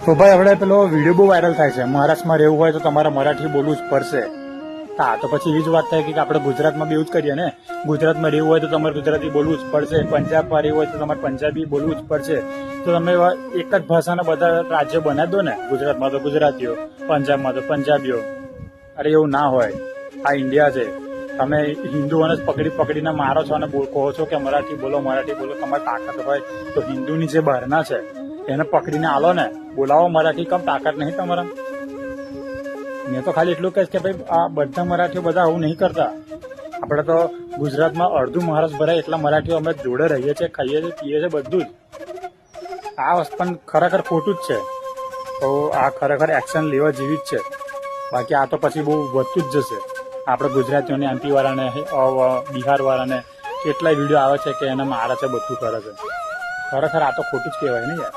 તો ભાઈ આપણે પેલો વિડીયો બહુ વાયરલ થાય છે, મહારાષ્ટ્રમાં રહેવું હોય તો તમારે મરાઠી બોલવું જ પડશે. હા, તો પછી એવી જ વાત થાય કે આપણે ગુજરાતમાં બી એવું જ કરીએ ને. ગુજરાતમાં રહેવું હોય તો તમારે ગુજરાતી બોલવું જ પડશે, પંજાબમાં રહેવું હોય તો તમારે પંજાબી બોલવું જ પડશે. તો તમે એક જ ભાષાના બધા રાજ્યો બનાવી દો ને. ગુજરાતમાં તો ગુજરાતીઓ, પંજાબમાં તો પંજાબીઓ. અરે એવું ના હોય, આ ઇન્ડિયા છે. તમે હિન્દુઓને જ પકડીને મારો છો અને કહો છો કે મરાઠી બોલો. તમારી તાકાત હોય તો હિન્દુની જે બહારના છે એને પકડીને આલો ને, બોલાવો મરાઠી. કમ તાકાત નહીં તમારા? મેં તો ખાલી એટલું કહીશ કે ભાઈ આ બધા મરાઠીઓ બધા આવું નહીં કરતા. આપણે તો ગુજરાતમાં અડધું મહારાષ્ટ્ર ભરાય એટલા મરાઠીઓ અમે જોડે રહીએ છીએ, ખાઈએ છીએ, પીએ છીએ, બધું જ. આ વસ્તુ પણ ખરેખર ખોટું જ છે. તો આ ખરેખર એક્શન લેવા જેવી જ છે. બાકી આ તો પછી બહુ વધતું જ જશે. આપણે ગુજરાતીઓને, એમપી વાળાને, બિહાર વાળાને કેટલાય વિડીયો આવે છે કે એને મારે છે, બધું કરે છે. ખરેખર આ તો ખોટું જ કહેવાય ને યાર.